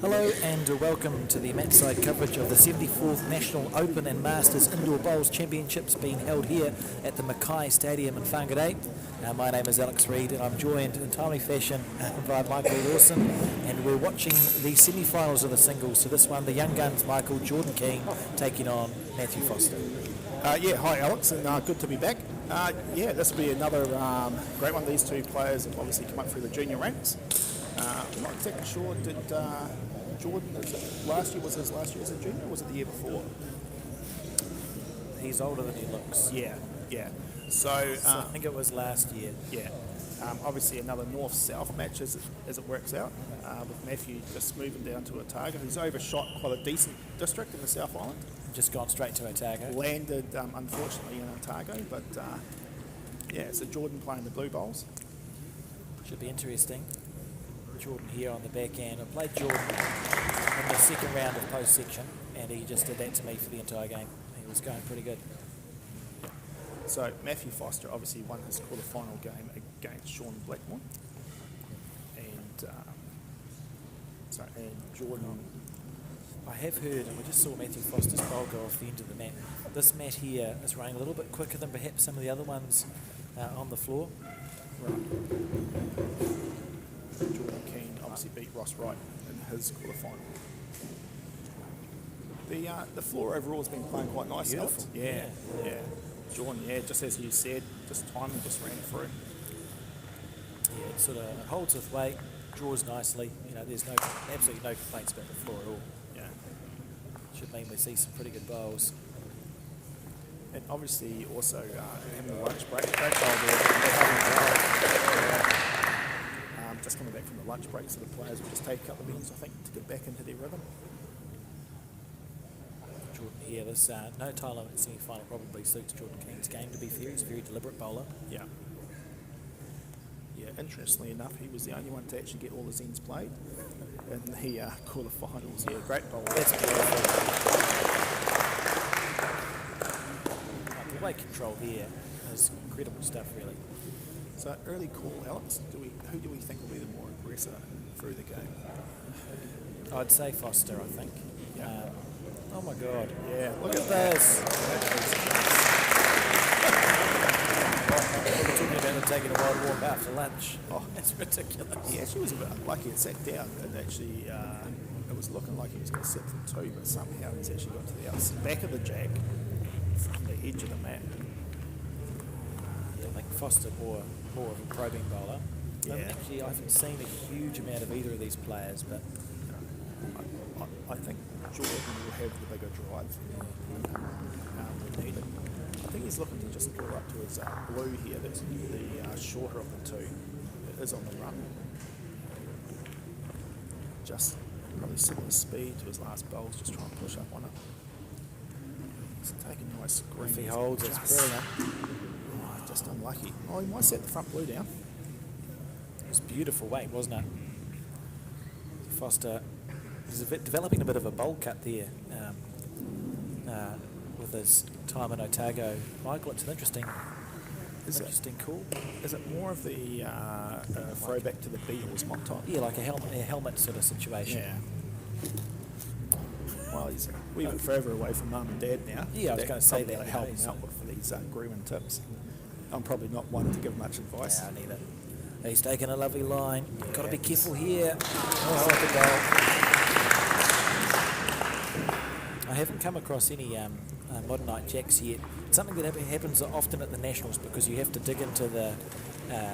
Hello and welcome to the matchside coverage of the 74th National Open and Masters Indoor Bowls Championships being held here at the Mackay Stadium in Whangarei. My name is Alex Reid and I'm joined in timely fashion by Michael Lawson, and we're watching the semi-finals of the singles. So this one, the young guns, Michael, Jordan King taking on Matthew Foster. Hi Alex, and good to be back. This will be another great one. These two players have obviously come up through the junior ranks. I'm not exactly sure, did Jordan, was his last year as a junior, or was it the year before? He's older than he looks. Yeah. So I think it was last year. Yeah. Obviously another north-south match as it works out, with Matthew just moving down to Otago. He's overshot quite a decent district in the South Island. Just gone straight to Otago. Landed, unfortunately, in Otago, but so Jordan playing the Blue Bowls. Should be interesting. Jordan here on the back end. I played Jordan in the second round of post section, and he just did that to me for the entire game. He was going pretty good. So Matthew Foster obviously won his quarter-final game against Sean Blackmore, and Jordan. I have heard, and we just saw Matthew Foster's bowl go off the end of the mat. This mat here is running a little bit quicker than perhaps some of the other ones on the floor. Right. Jordan Keane obviously beat Ross Wright in his quarter-final. The floor overall has been playing quite nice. Beautiful. Yeah. Jordan, just as you said, just timing just ran through. Yeah, it sort of holds with weight, draws nicely. There's absolutely no complaints about the floor at all. Yeah. Should mean we see some pretty good bowls. And obviously also having a lunch break. Great bowl there. Just coming back from the lunch break, so the players will just take a couple of minutes, I think, to get back into their rhythm. Jordan here, this no tie limit semi-final probably suits Jordan King's game, to be fair. He's a very deliberate bowler. Yeah, interestingly enough, he was the only one to actually get all his ends played in the quarterfinals. Yeah, great bowler. That's beautiful. The weight control here is incredible stuff, really. So early call, Alex. Who do we think will be the more aggressor through the game? I'd say Foster, I think. Yeah. Oh my God. Yeah, Look at this. We're talking about him taking a wild walk after lunch. Oh, that's ridiculous. He actually was a bit unlucky. It sat down and actually it was looking like he was going to sit for two, but somehow he's actually got to the back of the jack from the edge of the mat. I think Foster more of a probing bowler. Yeah. Actually, I haven't seen a huge amount of either of these players, but I think Jordan will have the bigger drive when needed. I think he's looking to just draw up to his blue here. That's the shorter of the two. It is on the run. Just probably similar speed to his last bowls, just trying to push up on it. He's taking nice green. if he holds, it's brilliant. Just unlucky. Oh, he might set the front blue down. It was beautiful weight, wasn't it? Foster is developing a bit of a bowl cut there with his time in Otago. Michael, it's an interesting call. Is it more of the throwback to the Beatles mop top? Yeah, like a helmet sort of situation. Yeah. Well, he's a wee bit further away from mum and dad now. Yeah, I was going to say that. Help him out with these grooming tips. I'm probably not one to give much advice. Yeah, neither. He's taking a lovely line. Got to be careful here. Oh, the goal. I haven't come across any modern night jacks yet. It's something that happens often at the Nationals because you have to dig into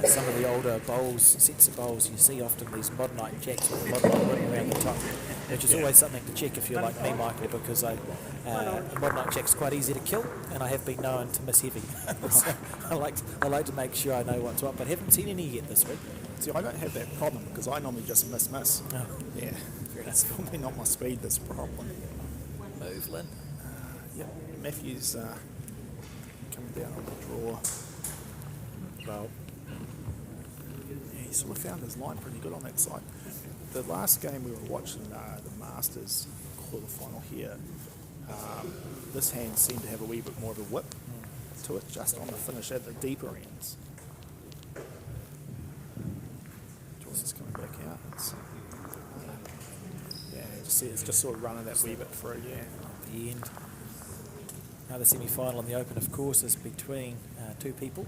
some of the older bowls, sets of bowls. You see often these modern night jacks with a modern night written around the top, which is always something to check if you're like me, Michael, because a modern night jack's quite easy to kill, and I have been known to miss heavy. So I like to make sure I know what's what, but haven't seen any yet this week. See, I don't have that problem because I normally just miss. Oh. Yeah, it's probably not my speed that's the problem. Move, Lynn. Matthew's coming down on the draw. Well, yeah, he sort of found his line pretty good on that side. The last game we were watching, the Masters quarterfinal here, this hand seemed to have a wee bit more of a whip to it, just on the finish at the deeper ends. Joyce is coming back out. it's just sort of running that wee bit through, yeah. The end. Another semi-final in the Open, of course, is between two people,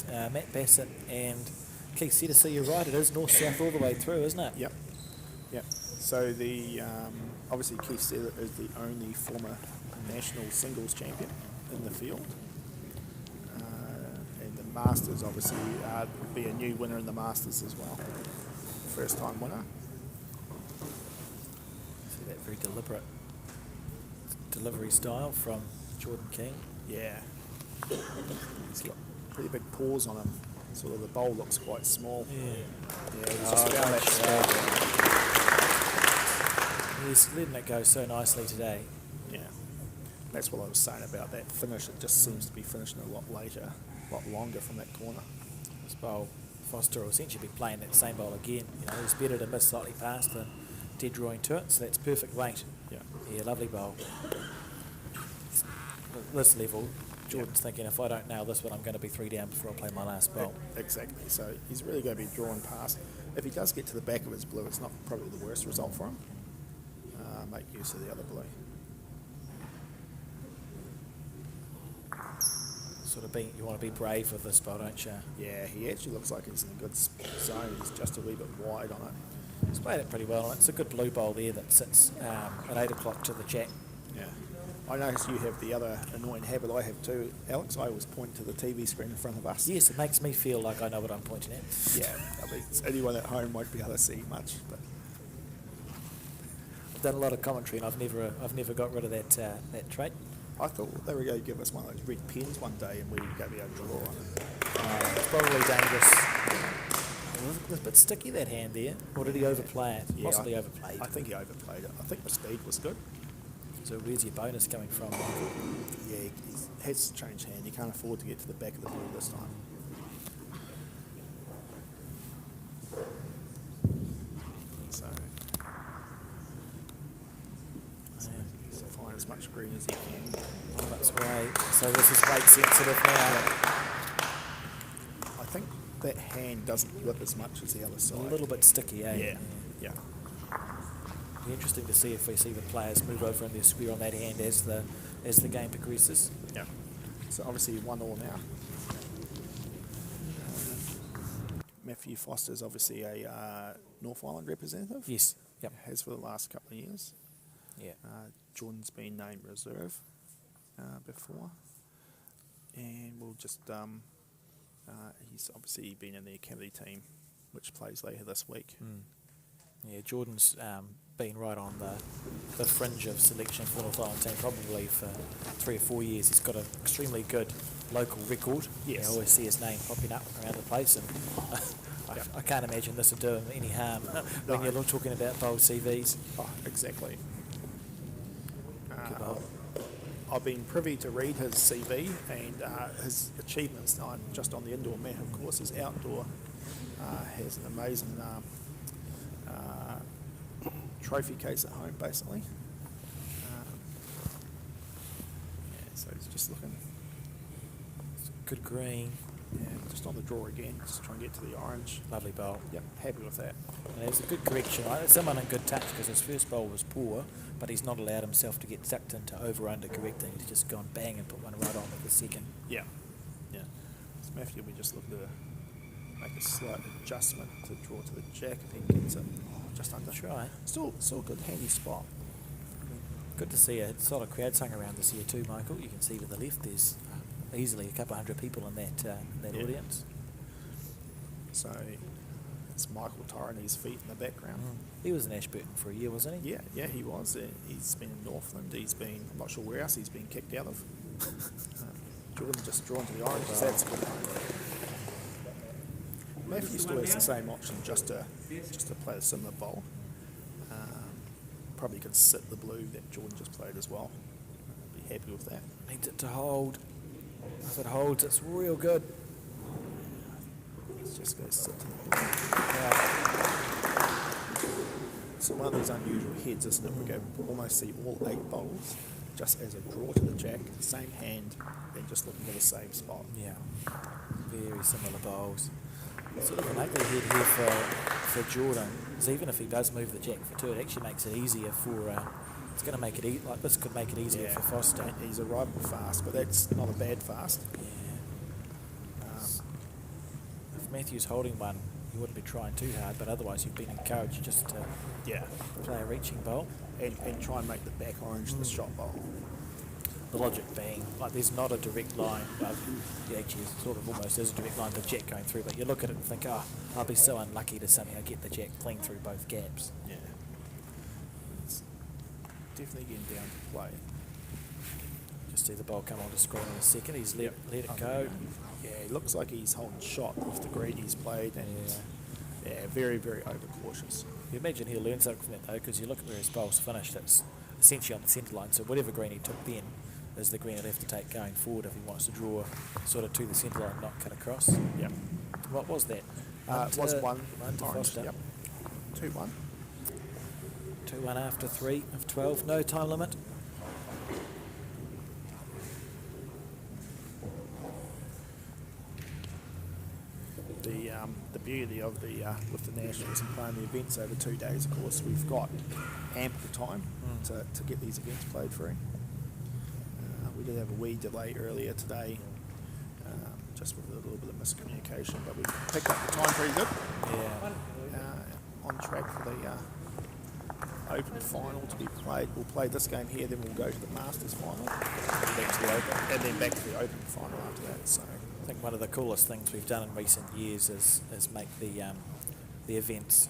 Matt Bassett and Keith Setter. So you're right, it is north-south all the way through, isn't it? Yep. So the obviously Keith Setter is the only former national singles champion in the field. And the Masters, obviously, will be a new winner in the Masters as well. First-time winner. See that very deliberate delivery style from Jordan King. Yeah. He's got pretty big paws on him. Sort of the bowl looks quite small. Yeah, he's just found that stag. He's letting it go so nicely today. Yeah. That's what I was saying about that finish. It just seems to be finishing a lot later, a lot longer from that corner. This bowl, Foster will essentially be playing that same bowl again. You know, it's better to miss slightly past than dead drawing to it, so that's perfect weight. Yeah, lovely bowl. This level, Jordan's thinking, if I don't nail this one, I'm going to be 3 down before I play my last bowl. Exactly. So he's really going to be drawn past. If he does get to the back of his blue, it's not probably the worst result for him. Make use of the other blue. Sort of you want to be brave with this bowl, don't you? Yeah, he actually looks like he's in a good zone. He's just a wee bit wide on it. He's played it pretty well. It's a good blue bowl there that sits at 8 o'clock to the jack. Yeah. I notice you have the other annoying habit I have too, Alex. I always point to the TV screen in front of us. Yes, it makes me feel like I know what I'm pointing at. Yeah, I mean, anyone at home won't be able to see much. But I've done a lot of commentary, and I've never got rid of that trait. I thought they were going to give us one of those red pens one day, and we were going to be able to draw on it. It's probably dangerous. It was a bit sticky, that hand there. Or did he overplay it? Yeah, Possibly overplayed. I think he overplayed it. I think the speed was good. So where's your bonus coming from? Yeah, he has to change hand. He can't afford to get to the back of the ball this time. So he's find as much green as he can. Oh, that's right. So this is weight sensitive now. I think that hand doesn't whip as much as the other side. A little bit sticky, eh? Yeah. It'll be interesting to see if we see the players move over in their square on that hand as the game progresses. Yeah. So obviously 1-1 now. Matthew Foster's obviously a North Island representative. Yes. Yep. Has for the last couple of years. Yeah. Jordan's been named reserve before, and we'll just he's obviously been in the academy team, which plays later this week. Yeah, Jordan's been right on the fringe of selection for the North Island team probably for 3 or 4 years. He's got an extremely good local record. Yes. I always see his name popping up around the place, and I can't imagine this would do him any harm when you're talking about bold CVs. Oh, exactly. Good bowl. I've been privy to read his CV and his achievements, not just on the indoor mat, of course. His outdoor has an amazing trophy case at home, basically. So he's just looking. Good green. Yeah, just on the draw again, just trying to get to the orange. Lovely bowl. Yep, happy with that. And it was a good correction. Right? Someone in good touch because his first bowl was poor, but he's not allowed himself to get sucked into over-under correcting. He's just gone bang and put one right on with the second. Yeah. So Matthew, we just looking to make a slight adjustment to draw to the jack if he gets it. Just under. Try. Still a good handy spot. Good to see a solid crowd hung around this year too, Michael. You can see to the left there's easily a couple hundred people in that audience. So it's Michael Tyrone's feet in the background. He was in Ashburton for a year, wasn't he? Yeah, he was. He's been in Northland. He's been, I'm not sure where else he's been kicked out of. Jordan just drawn to the orange. So that's good. Matthew still has the same option just to play a similar bowl. Probably could sit the blue that Jordan just played as well. Be happy with that. Needs it to hold. If it holds, it's real good. It's just going to sit to the blue. So one of these unusual heads, isn't it? We go almost see all 8 bowls just as a draw to the jack, same hand, and just looking for the same spot. Yeah. Very similar bowls. Sort of an ugly head here for Jordan. Is even if he does move the jack for 2, it actually makes it easier for. It's going to make it like this could make it easier for Foster. He's arriving fast, but that's not a bad fast. Yeah. If Matthew's holding one, you wouldn't be trying too hard, but otherwise you've been encouraged just to play a reaching bowl. And try and make the back orange the shot bowl. The logic being, like, there's not a direct line, well, actually sort of almost is a direct line to jack going through, but you look at it and think, I'll be so unlucky to somehow get the jack clean through both gaps. Yeah. It's definitely getting down to play. Just see the ball come onto screen in a second, he's let it go. Yeah, he looks like he's holding shot with the green he's played, and very, very overcautious. You imagine he'll learn something from that though, because you look at where his bowl's finished, it's essentially on the centre line, so whatever green he took then is the green he'll have to take going forward if he wants to draw sort of to the centre line, not cut across. Yep. What was that? It was one to orange. Foster. Yep. 2-1. 2-1 after 3 of 12, no time limit. The beauty of the with the Nationals and playing the events over 2 days, of course, we've got ample time to get these events played through. We did have a wee delay earlier today, just with a little bit of miscommunication, but we picked up the time pretty good. On track for the Open final to be played. We'll play this game here, then we'll go to the Masters final, and back to the Open, and then back to the Open final after that. So I think one of the coolest things we've done in recent years is make the events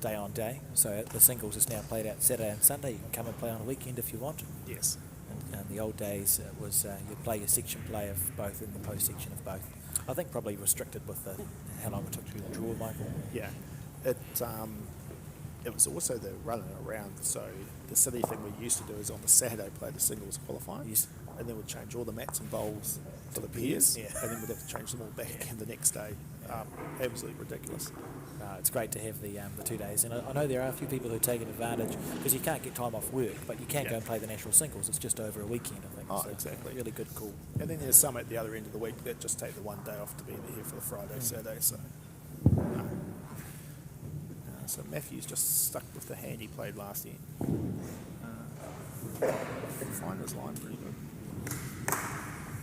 day on day. So the singles is now played out Saturday and Sunday. You can come and play on a weekend if you want. yes. And the old days it was you'd play your section play of both and the post section of both. I think probably restricted with how long it took to draw, Michael. Yeah, it was also the running around. So the silly thing we used to do is on the Saturday play the singles qualifying, and then we'd change all the mats and bowls for the pairs, and then we'd have to change them all back the next day. Absolutely ridiculous. It's great to have the 2 days, and I know there are a few people who take advantage because you can't get time off work, but you can go and play the national singles. It's just over a weekend, I think. Oh, so exactly. Really good call. And then there's some at the other end of the week that just take the one day off to be there for the Friday, Saturday. So, so Matthew's just stuck with the hand he played last year. Find his line pretty good.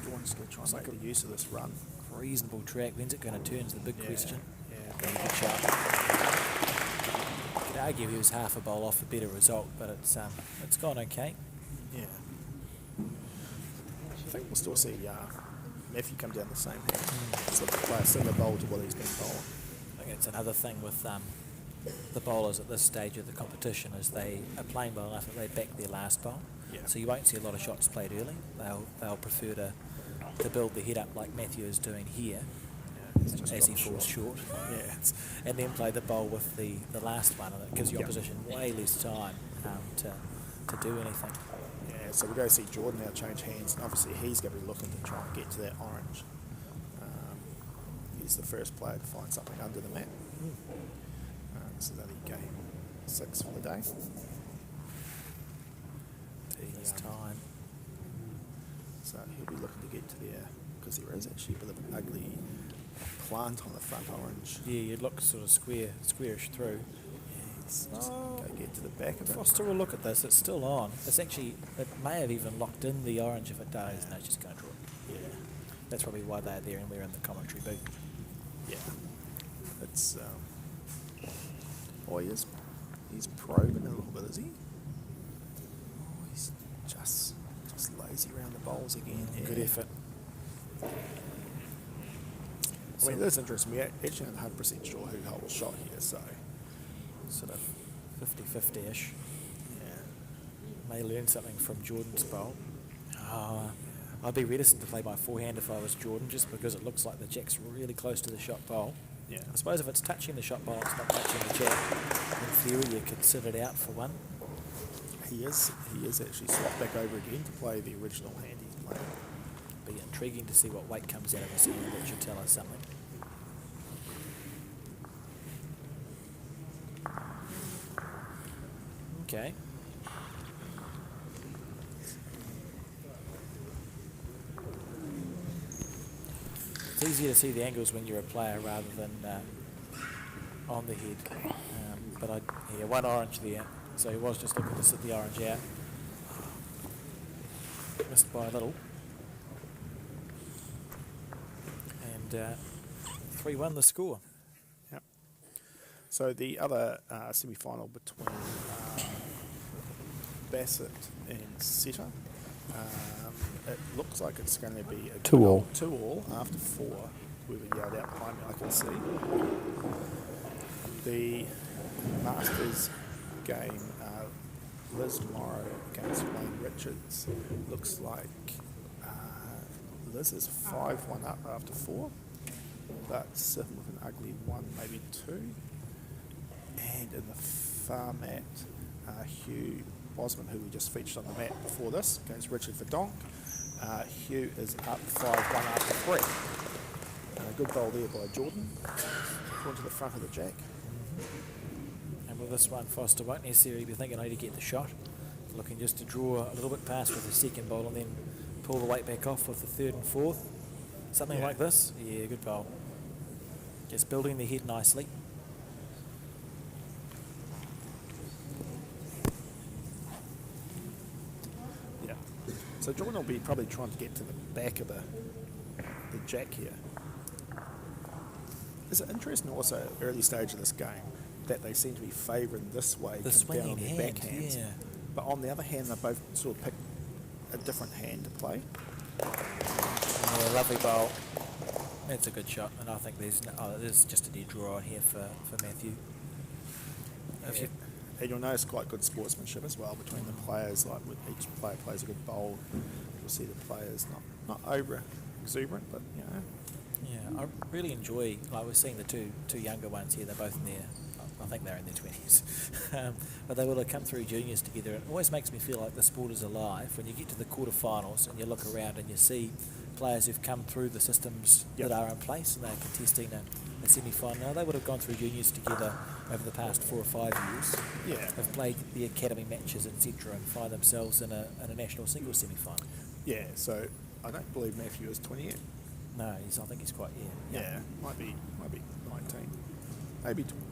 Jordan's going to try and make the use of this run. Reasonable track. When's it going to turn is the big question. Yeah. Good shot. You could argue he was half a bowl off a better result, but it's gone okay. Yeah. I think we'll still see Matthew come down the same hand. So play a similar bowl to what he's been bowling. I think it's another thing with the bowlers at this stage of the competition is they are playing well enough that they back their last bowl. Yeah. So you won't see a lot of shots played early. They'll prefer to build the head up like Matthew is doing here. As he falls short, and then play the bowl with the last one, and it gives the opposition way less time to do anything. Yeah, so we're going to see Jordan now change hands, and obviously he's going to be looking to try and get to that orange. He's the first player to find something under the mat. This is only game 6 for the day. It's time. So he'll be looking to get to there, because there is actually a bit of an ugly plant on the front orange. Yeah, you'd look sort of squarish through. Go get to the back of it. Foster will look at this. It's still on. It may have even locked in the orange. If it does, no, it's just going to draw it. Yeah. That's probably why they're there and we're in the commentary booth. Yeah. It's he's probing a little bit, is he? Oh, he's just lazy around the bowls again. Good effort. I mean, that's interesting. We actually aren't 100% sure who held the shot here, so Sort of 50-50-ish. yeah. May learn something from Jordan's bowl. I'd be reticent to play my forehand if I was Jordan, just because it looks like the jack's really close to the shot bowl. Yeah. I suppose if it's touching the shot bowl, it's not touching the jack. In theory, you could sit it out for one. He is actually swapped back over again to play the original hand he's playing. Be intriguing to see what weight comes out of his hand. That should tell us something. Okay. It's easier to see the angles when you're a player rather than on the head. But one orange there, so he was just looking to sit the orange out. Missed by a little. And 3-1 the score. Yep. So the other semi-final between Bassett and Setter, it looks like it's going to be a 2-2. 2-2 after 4. We've been yelled out behind me, I can see. The Masters game, Liz Morrow against Wayne Richards, looks like Liz is 5-1 up after 4, but sitting with an ugly 1, maybe 2. And in the far mat, Hugh Bosman, who we just featured on the mat before this, against Richard Verdonk. Hugh is up 5-1 after 3. Good bowl there by Jordan. Going to the front of the jack. And with this one, Foster won't necessarily be thinking, I need to get the shot. Looking just to draw a little bit past with the second bowl and then pull the weight back off with the third and fourth. Something like this. Yeah, good bowl. Just building the head nicely. Yeah. So Jordan will be probably trying to get to the back of the jack here. Is it interesting also early stage of this game that they seem to be favouring this way, The come down on swinging their hand, backhands. yeah. But on the other hand, they both sort of pick a different hand to play. Yeah, lovely bowl. That's a good shot, and I think there's just a dead draw here for Matthew. Yeah. And you'll notice quite good sportsmanship as well between the players. Like with each player plays a good bowl, you'll see the players not over exuberant, but you know. Yeah, I really enjoy, like we're seeing the two younger ones here, they're both in their, I think they're in their 20s, but they will have come through juniors together. It always makes me feel like the sport is alive when you get to the quarterfinals and you look around and you see players who've come through the systems that are in place and they're contesting a semi-final. Now, they would have gone through juniors together over the past 4 or 5 years. Yeah. Have played the academy matches, etc., and find themselves in a national singles semi-final. Yeah, so I don't believe Matthew is 20 yet. No, I think he's quite, Yeah, might be 19, maybe 20.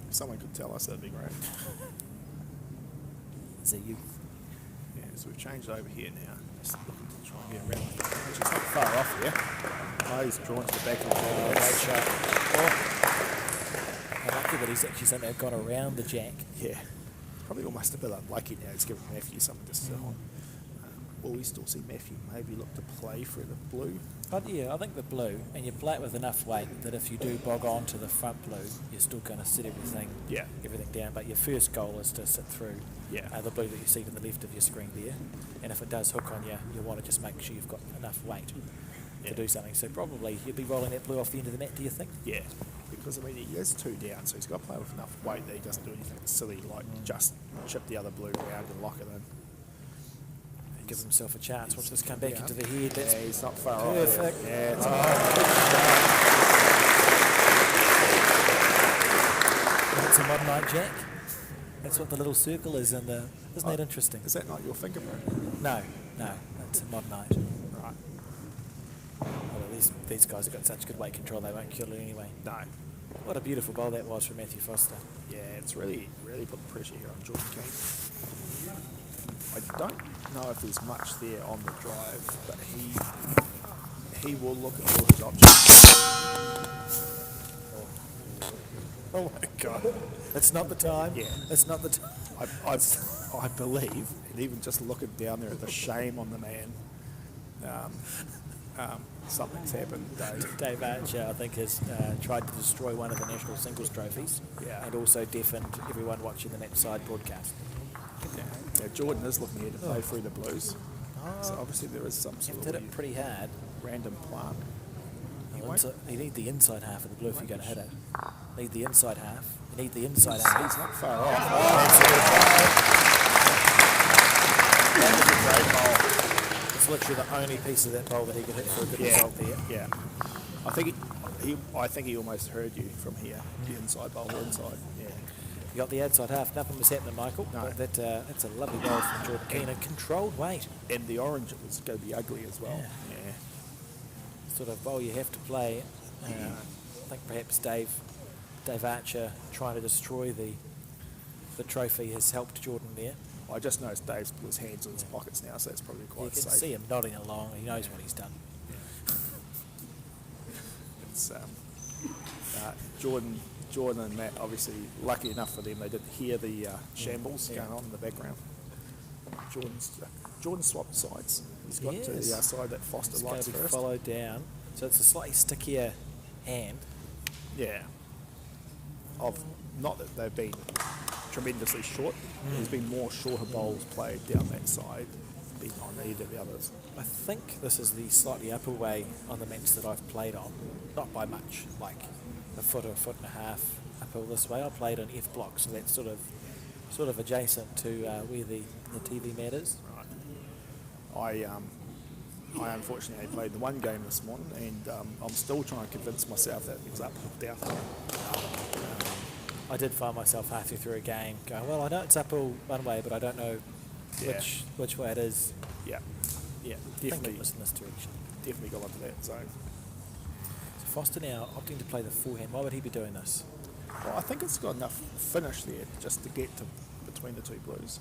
If someone could tell us, that'd be great. Is that you? Yeah, so we've changed over here now. Just looking to try and get around. Which is not far off here. Oh, he's drawn to the back of the ball. Great shot. Oh. I like it, but he's actually something that gone around the jack. Yeah, probably almost a bit unlucky now. He's given Matthew something to sit on. Will we still see Matthew maybe look to play for the blue? But yeah, I think the blue, and you play it with enough weight that if you do bog on to the front blue, you're still going to sit everything down. But your first goal is to sit through the blue that you see to the left of your screen there. And if it does hook on you, you want to just make sure you've got enough weight to do something. So probably you'd be rolling that blue off the end of the mat, do you think? Yeah, because I mean he is 2 down, so he's got to play with enough weight that he doesn't do anything silly like just chip the other blue round and lock it in. Give himself a chance. Watch this come back into the head. That's he's not far off. perfect. Yeah, it's That's a modern night jack. That's what the little circle is in the. Isn't that interesting? Is that not your fingerprint? No, it's a mod night. Right. Well, these guys have got such good weight control, they won't kill it anyway. No. What a beautiful bowl that was from Matthew Foster. Yeah, it's really put the pressure here on Jordan King. I don't know if there's much there on the drive, but he will look at all his options. Oh my God. It's not the time. Yeah. It's not the time. I believe, and even just looking down there at the shame on the man, something's happened. Dave Archer, I think, has tried to destroy one of the national singles trophies and also deafened everyone watching the match side broadcast. Yeah, Jordan is looking here to play through the blues. So obviously there is some sort Hit of it pretty hard. random plant. You need the inside half of the blue if you're going to hit it. Need the inside half. You need the inside half. He's not far off. That was a great bowl. It's literally the only piece of that bowl that he could hit for a good result there. Yeah. I think he almost heard you from here. The inside bowl, inside. Yeah. You got the outside half. Nothing was happening, Michael. No. But that's a lovely bowl from Jordan Keane. A controlled weight. And the orange was going to be ugly as well. Yeah. Sort of bowl you have to play. I think perhaps Dave Dave Archer trying to destroy the trophy has helped Jordan there. I just noticed Dave's put his hands in his pockets now, so it's probably You quite can safe. see him nodding along. He knows what he's done. It's Jordan and Matt, obviously, lucky enough for them, they didn't hear the shambles going on in the background. Jordan swapped sides. He's got to the side that Foster It's likes going to be first. followed down. So it's a slightly stickier hand. Yeah. Not that they've been tremendously short. There's been more shorter bowls played down that side than on either of the others. I think this is the slightly upper way on the mats that I've played on. Not by much, like a foot or a foot and a half uphill this way. I played on F block, so that's sort of adjacent to where the TV mat is. Right. I unfortunately played the one game this morning, and I'm still trying to convince myself that it was up, down. I did find myself halfway through a game going, well, I know it's uphill one way, but I don't know which way it is. Yeah, I think definitely. it was in this direction. Definitely got onto that zone. So Foster now opting to play the forehand. Why would he be doing this? Well, I think it's got enough finish there just to get to between the two blues.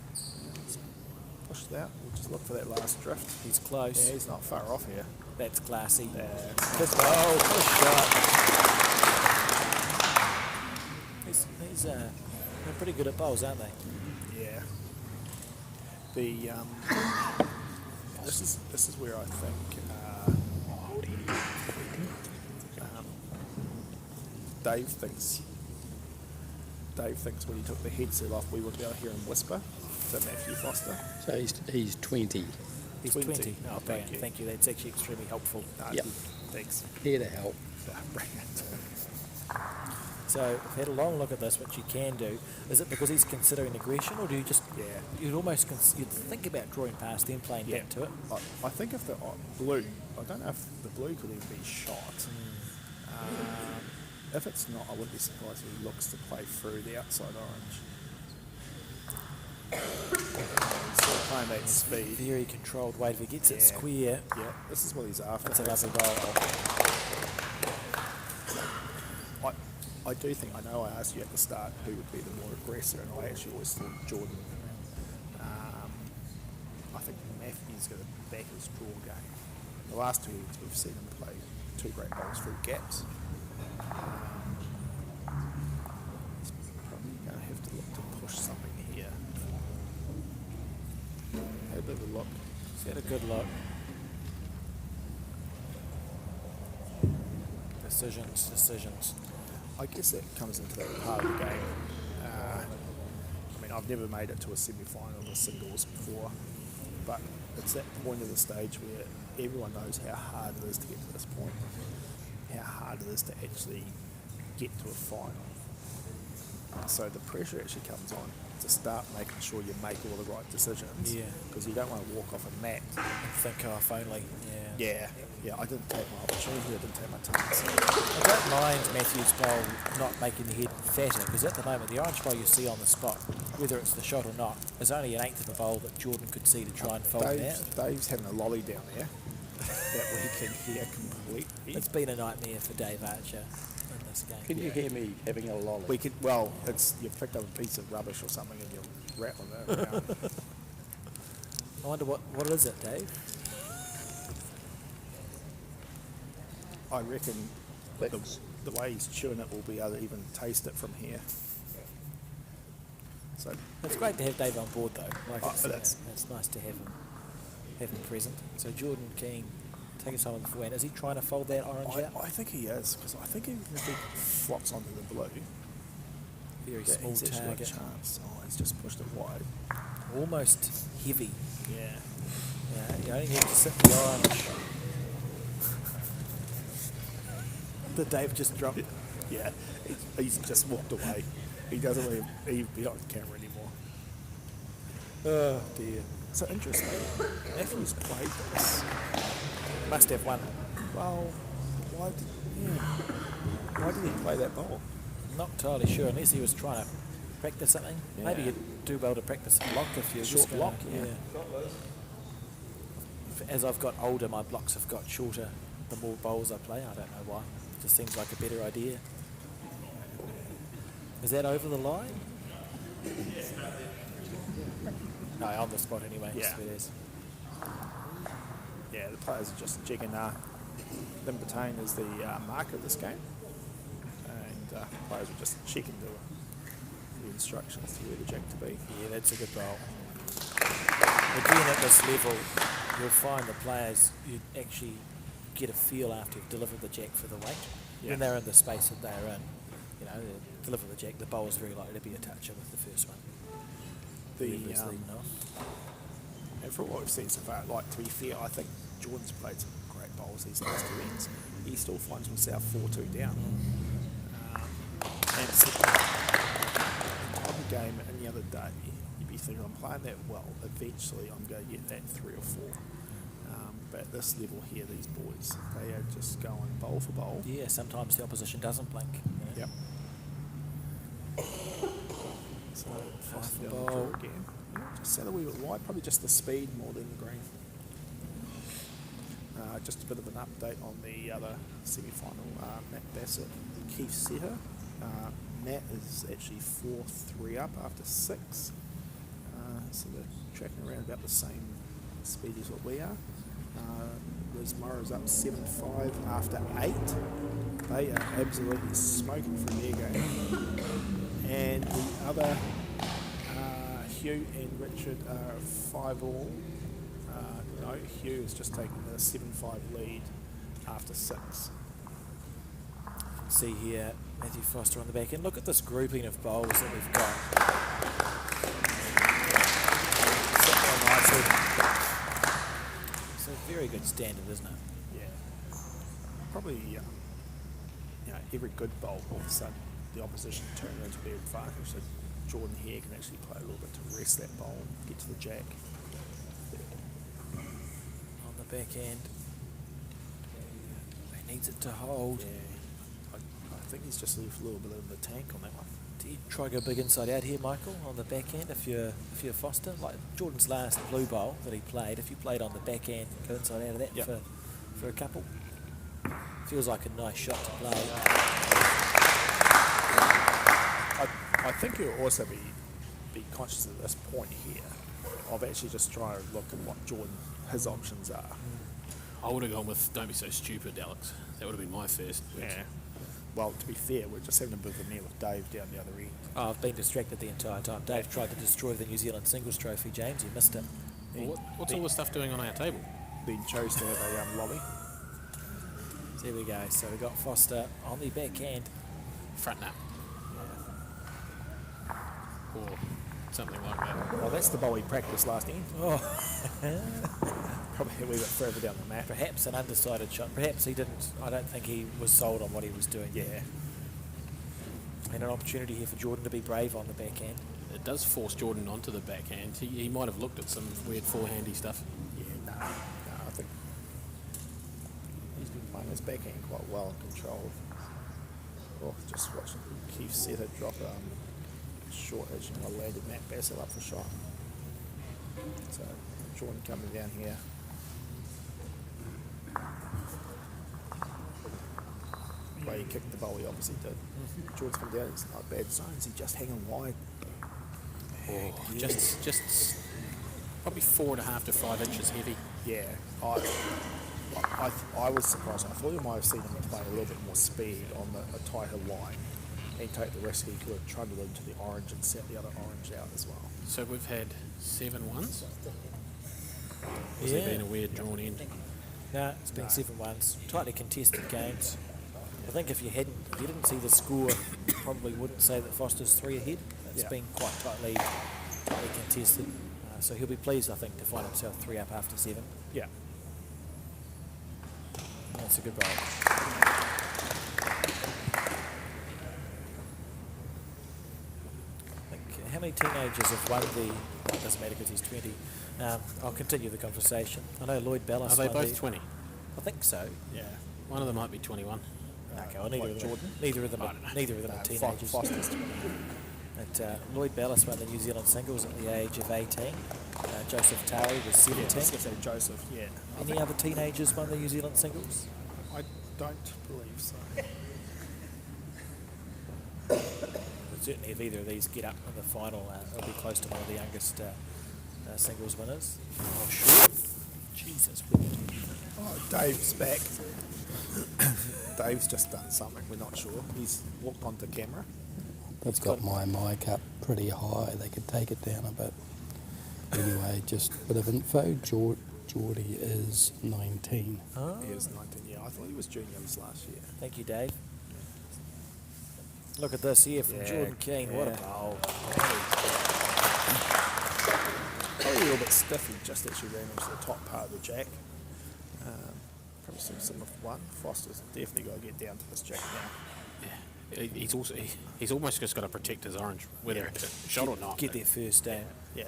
Let's push that. We'll just look for that last drift. He's close. Yeah, he's not far off here. That's classy. Good Good shot. They're pretty good at bowls, aren't they? Yeah. This is where I think Dave thinks when he took the headset off, we would be able to hear him whisper to Matthew Foster. So he's 20. He's 20. Oh, brilliant. Thank you. That's actually extremely helpful. Yep. Thanks. Here to help. Brilliant. So, if you had a long look at this, which you can do, is it because he's considering aggression, or do you just, you'd almost, you'd think about drawing past them, playing back to it? I think if the blue, I don't know if the blue could even be shot. If it's not, I wouldn't be surprised if he looks to play through the outside orange. He's still playing that speed. Very controlled way. If he gets it square, This is what he's after. that's a lovely bowl. I do think, I know I asked you at the start who would be the more aggressor, and I actually always thought Jordan. I think Matthew's going to back his draw game. The last 2 weeks we've seen him play 2 great bowls through gaps. He's probably going to have to look to push something here. Had a bit of a look. He's had a good look. Decisions. I guess that comes into that part of the game. I mean, I've never made it to a semi-final of the singles before, but it's that point of the stage where everyone knows how hard it is to get to this point, how hard it is to actually get to a final. So the pressure actually comes on to start making sure you make all the right decisions, because you don't want to walk off a mat and think, oh, if only. Yeah, I didn't take my opportunity, I didn't take my chance. I don't mind Matthew's bowl not making the head fatter, because at the moment the orange bowl you see on the spot, whether it's the shot or not, is only an eighth of a bowl that Jordan could see to try and fold it out. Dave's having a lolly down there that we can hear completely. It's been a nightmare for Dave Archer in this game. Can you hear me having a lolly? We could, well, it's you've picked up a piece of rubbish or something and you're rattling it around. I wonder what is it, Dave? I reckon the way he's chewing it will be able to even taste it from here. So It's great to have Dave on board though. Like that's it's nice to have him present. So Jordan Keane taking some of the forehand. Is he trying to fold that orange out? I think he is, because I think even if he flops onto the blue, Very small he's actually got a target. chance. Oh, he's just pushed it wide. Almost heavy. Yeah. Yeah, you only need to sit the orange. The Dave just dropped. Yeah, he's just walked away. He doesn't want to be on camera anymore. Oh dear. So interesting. Matthew's played this. Must have won. Well, why did he play that bowl? Not entirely sure, unless he was trying to practice something. Yeah. Maybe you'd do well to practice a block if you're Short just block, gonna, As I've got older, my blocks have got shorter the more bowls I play. I don't know why. It just seems like a better idea. Is that over the line? No, on the spot anyway. Yeah. It is. Yeah, the players are just checking. Limbertane is the marker of this game, and players are just checking the instructions to where the jack to be. Yeah, that's a good bowl. Again, at this level, you'll find the players, you actually get a feel after you've delivered the jack for the weight. Yeah. When they're in the space that they're in, you know, they deliver the jack, the bowl is very likely to be a toucher with the first one. Whoever's leading off. And for what we've seen so far, like, to be fair, I think Jordan's played some great bowls these last 2 ends. He still finds himself 4-2 down. And it's the type of game any other day, you'd be thinking, I'm playing that well, eventually I'm going to get that 3 or 4. But at this level here, these boys, they are just going bowl for bowl. Yeah, sometimes the opposition doesn't blink. You know. Yep. So, fast for down bowl. again. Yeah, just set a wee bit wide, probably just the speed more than the green. Just a bit of an update on the other semi-final, Matt Bassett, Keith Setter. Matt is actually 4-3 up after 6. So they're tracking around about the same speed as what we are. Liz Morrow's up 7-5 after 8. They are absolutely smoking from their game. And the other, Hugh and Richard are 5-all. No, Hugh is just taking the 7-5 lead after 6. See here, Matthew Foster on the back end. Look at this grouping of bowls that we've got. It's a very good standard, isn't it? Yeah. Probably, every good bowl, all of a sudden, the opposition turn into their advantage. So Jordan here can actually play a little bit to rest that bowl, get to the jack. On the back end. He needs it to hold. Yeah. I think he's just left a little bit of the tank on that one. Do you try to go big inside out here, Michael, on the back end if you're Foster? Like Jordan's last blue bowl that he played, if you played on the back end, go inside out of that for a couple. Feels like a nice shot to play. I think he'll also be conscious at this point here of actually just trying to look at what his options are. I would have gone with "Don't be so stupid, Alex." That would have been my first. Yeah. Well, to be fair, we're just having a bit of a meal with Dave down the other end. Oh, I've been distracted the entire time. Dave tried to destroy the New Zealand singles trophy, James. You missed it. Well, what's all this stuff doing on our table? Then chose to have a lolly. So there we go. So we've got Foster on the back end. Front nap. Or something like that. Well, that's the bowl he practiced last end. Oh, Probably a wee bit further down the map. perhaps an undecided shot. Perhaps he didn't. I don't think he was sold on what he was doing. Yeah. And an opportunity here for Jordan to be brave on the back end. It does force Jordan onto the backhand. He might have looked at some weird forehandy stuff. Yeah, no, I think he's been playing his backhand quite well and controlled. Oh, just watching Keith Setter drop short edge and I landed Matt Bassett up for shot. So Jordan coming down here. The way he kicked the bowl, he obviously did. Jordan's come down, it's not bad zones, he's just hanging wide. Oh, just probably 4.5 to 5 inches heavy. Yeah, I was surprised. I thought you might have seen him play a little bit more speed on a tighter line and take the risk. He could have trundled into the orange and set the other orange out as well. So we've had 7 ones. Has there been a weird drawn end? No, it's been 7-1s. Tightly contested games. I think if you didn't see the score, you probably wouldn't say that Foster's 3 ahead. It's been quite tightly contested. So he'll be pleased, I think, to find himself 3 up after 7. Yeah. That's a good bowl. How many teenagers have won the... It doesn't matter because he's 20. I'll continue the conversation. I know Lloyd Bellis... Are they both 20? I think so. Yeah. One of them might be 21. Okay, well, neither of them are teenagers. Foster's But, Lloyd Bellis won the New Zealand singles at the age of 18. Joseph Tari was 17. Joseph, yeah. Any other teenagers won the New Zealand singles? I don't believe so. certainly if either of these get up in the final, it'll be close to one of the youngest singles winners. Oh, sure. Jesus. Oh, Dave's back. Dave's just done something, we're not sure. He's walked onto camera. They've got my mic up pretty high. They could take it down a bit. Anyway, just a bit of info. Geordie is 19. Oh. He is 19, yeah. I thought he was juniors last year. Thank you, Dave. Look at this here from Yeah, Jordan Keane. What a yeah. bowl. Probably a little bit stiff. He just actually ran into the top part of the jack. Probably some similar one. Foster's definitely got to get down to this jack now. Yeah. He's almost just got to protect his orange, whether it's a shot or not. Get there first, Yeah.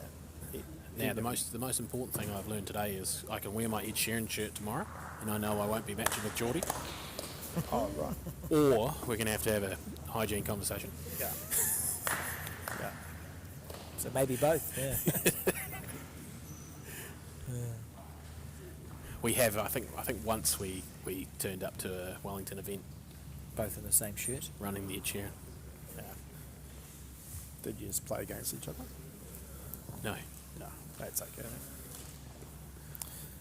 Now, the most important thing I've learned today is I can wear my Ed Sheeran shirt tomorrow, and I know I won't be matching with Geordie. Oh, right. Or we're going to have a hygiene conversation. Yeah. Yeah. So maybe both, yeah. We have, I think once we turned up to a Wellington event Both in the same shirt. running the Ed Sheeran. Yeah. Did you just play against each other? No. No, that's okay.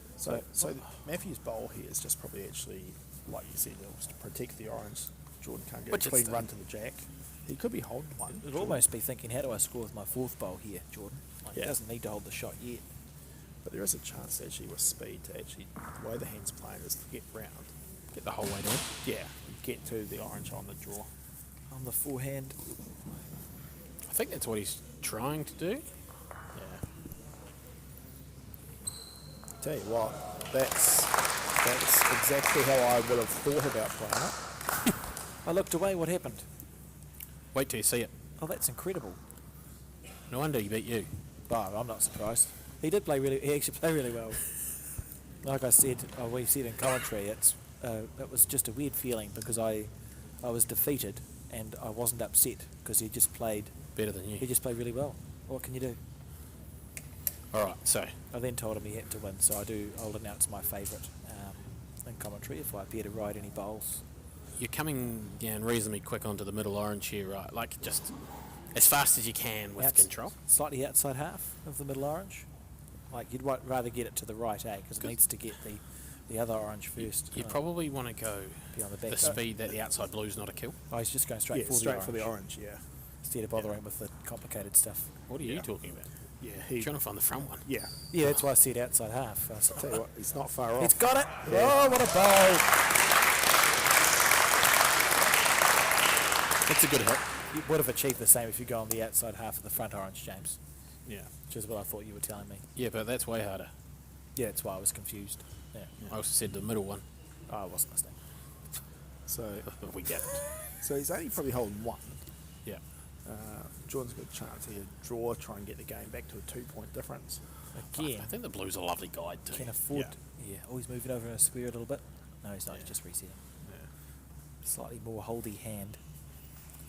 So Matthew's bowl here is just probably actually, like you said, it was to protect the orange. Jordan can't get Which a it's clean run to the jack. He could be holding one. It'd almost be thinking, how do I score with my fourth bowl here, Jordan? Like, Yeah. He doesn't need to hold the shot yet. But there is a chance actually with speed to actually, the way the hand's playing is to get round. Get the whole way down. Yeah. Get to the orange on the draw. On the forehand. I think that's what he's trying to do. Yeah. Tell you what, that's exactly how I would have thought about playing it. I looked away, what happened? Wait till you see it. Oh, that's incredible. No wonder he beat you. Oh, I'm not surprised. He actually played really well. Like I said, we said in commentary, it was just a weird feeling because I was defeated and I wasn't upset because he just played Better than you. really well. What can you do? All right, so I then told him he had to win, so I'll announce my favourite in commentary if I appear to ride any bowls. you're coming down reasonably quick onto the middle orange here, right? Like just as fast as you can with control. Slightly outside half of the middle orange. Like you'd rather get it to the right, because it needs to get the other orange first. You probably want to go Be on the back. the speed that the outside blue's not a kill. Oh, he's just going straight Yeah, for straight the for the orange, yeah. instead of bothering with the complicated stuff. What are you talking about? Yeah, Trying to find the front one. yeah. Yeah, that's why I said outside half. I said, Tell you what, he's not far off. he's got it. Yeah. Oh, what a bowl! It's a good hit. You would have achieved the same if you go on the outside half of the front orange, James. Yeah. Which is what I thought you were telling me. Yeah, but that's way harder. Yeah, that's why I was confused. Yeah. I also said the middle one. Oh, I wasn't listening. So, We get it. so he's only probably holding one. Yeah. Jordan's got a chance here to draw, try and get the game back to a 2-point difference. Again, I think the blue's a lovely guide too. can afford. Yeah. Yeah. Oh, he's moving over in a square a little bit. No, he's not. He's just resetting. Yeah. Slightly more holdy hand.